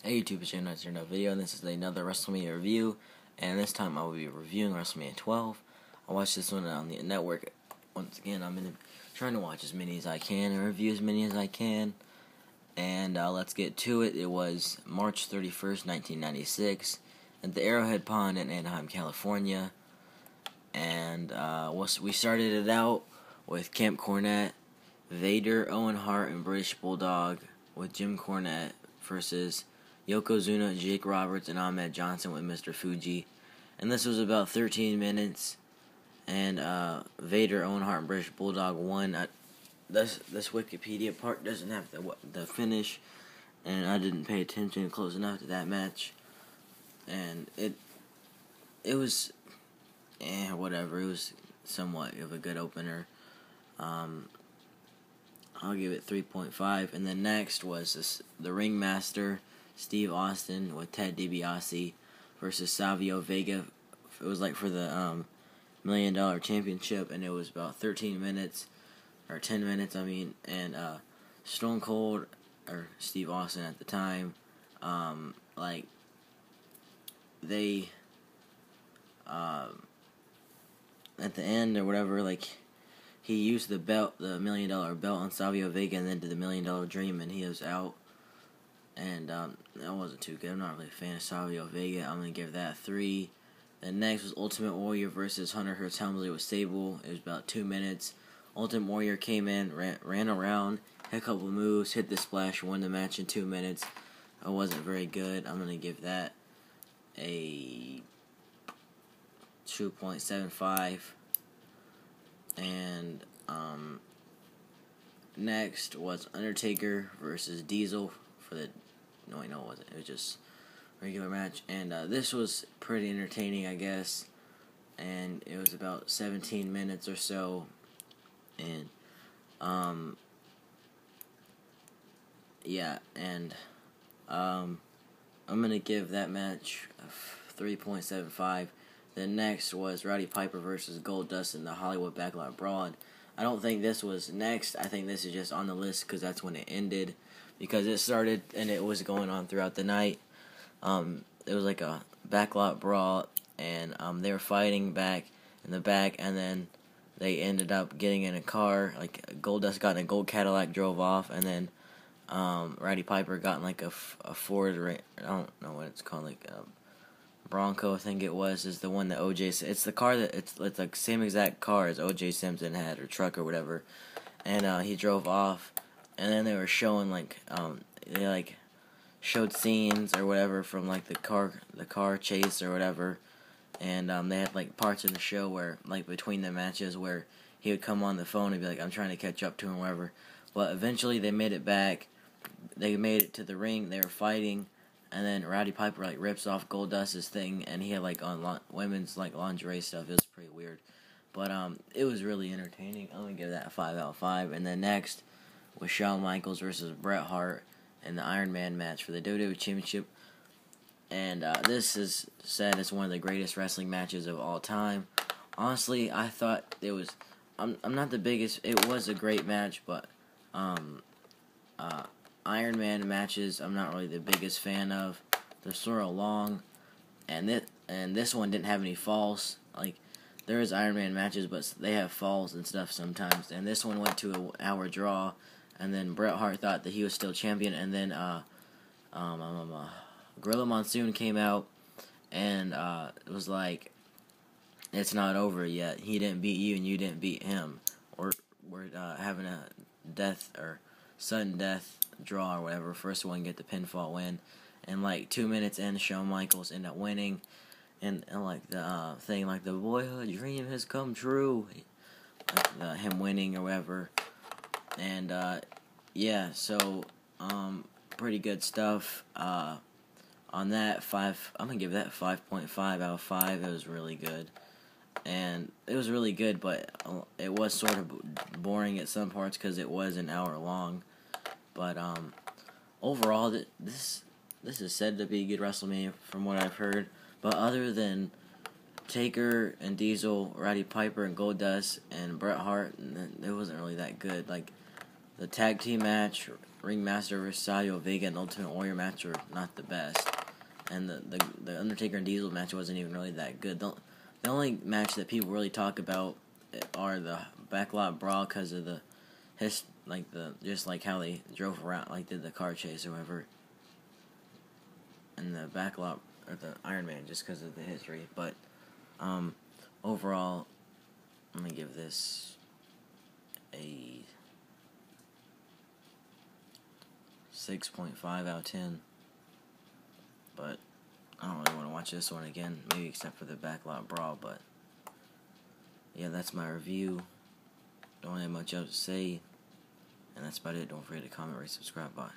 Hey YouTube, it's another video, and this is another Wrestlemania review, and this time I will be reviewing Wrestlemania XII. I watched this one on the network. Once again, I'm trying to watch as many as I can and review as many as I can, and let's get to it. It was March 31st, 1996, at the Arrowhead Pond in Anaheim, California, and we started it out with Camp Cornette, Vader, Owen Hart, and British Bulldog, with Jim Cornette versus Yokozuna, Jake Roberts, and Ahmed Johnson with Mr. Fuji. And this was about 13 minutes. And Vader, Owen Hart, and British Bulldog won. This Wikipedia part doesn't have the finish, and I didn't pay attention close enough to that match. And it was whatever. It was somewhat of a good opener. I'll give it 3.5. And then next was the Ringmaster, Steve Austin with Ted DiBiase versus Savio Vega. It was like for the $1 Million Championship, and it was about 13 minutes, or 10 minutes, and Stone Cold, or Steve Austin at the time, they, at the end or whatever, he used the belt, the $1 Million belt on Savio Vega, and then did the $1 Million Dream, and he was out. And that wasn't too good. I'm not really a fan of Savio Vega. I'm going to give that a 3. Then next was Ultimate Warrior versus Hunter Hearst Helmsley with Sable. It was about 2 minutes. Ultimate Warrior came in, ran around, hit a couple moves, hit the splash, won the match in 2 minutes. It wasn't very good. I'm going to give that a 2.75. And next was Undertaker versus Diesel for the... No, it wasn't. It was just a regular match. And this was pretty entertaining, I guess. And it was about 17 minutes or so. And, yeah. And, I'm going to give that match a 3.75. Then next was Roddy Piper versus Goldust in the Hollywood Backlot Brawl. I don't think this was next. I think this is just on the list because that's when it ended. Because it started and it was going on throughout the night. It was like a backlot brawl, and they were fighting back in the back, and then they ended up getting in a car. Like Goldust got in a gold Cadillac, drove off, and then Roddy Piper got in like a Ford. I don't know what it's called, like Bronco, I think it was, is the one that OJ. It's the car that it's like same exact car as OJ Simpson had, or truck or whatever, and he drove off. And then they were showing they showed scenes or whatever from like the car chase or whatever, and they had like parts in the show where like between the matches where he would come on the phone and be like, I'm trying to catch up to him or whatever. But eventually they made it back. They made it to the ring. They were fighting, and then Roddy Piper like rips off Goldust's thing, and he had like on women's like lingerie stuff. It was pretty weird, but it was really entertaining. I'm gonna give that a 5 out of 5. And then next with Shawn Michaels versus Bret Hart in the Iron Man match for the WWE Championship. And this is said as one of the greatest wrestling matches of all time. Honestly, I thought it was... I'm not the biggest... It was a great match, but Iron Man matches I'm not really the biggest fan of. They're sort of long, and this one didn't have any falls. Like, there is Iron Man matches, but they have falls and stuff sometimes. And this one went to an hour draw. And then Bret Hart thought that he was still champion, and then Gorilla Monsoon came out, and it was like, it's not over yet. He didn't beat you, and you didn't beat him. We're having a death or sudden death draw or whatever. First one get the pinfall win, and like 2 minutes in, Shawn Michaels ended up winning, and like the thing like the boyhood dream has come true, like him winning or whatever. And, yeah, so, pretty good stuff, on that, I'm gonna give that 5.5 out of 5, it was really good, and it was really good, but it was sort of boring at some parts, because it was an hour long, but, overall, this is said to be a good WrestleMania, from what I've heard, but other than Taker and Diesel, Roddy Piper and Goldust, and Bret Hart, it wasn't really that good. Like, the tag team match Ringmaster versus Savio Vega and Ultimate Warrior match were not the best. And the Undertaker and Diesel match wasn't even really that good. The only match that people really talk about are the backlot brawl because of just like how they drove around, like did the car chase or whatever. And the backlot or the Iron Man just because of the history. But overall, I'm gonna give this a 6.5 out of 10. But I don't really want to watch this one again, maybe except for the backlot brawl. But yeah, that's my review. Don't have much else to say, and that's about it. Don't forget to comment, rate, subscribe, bye.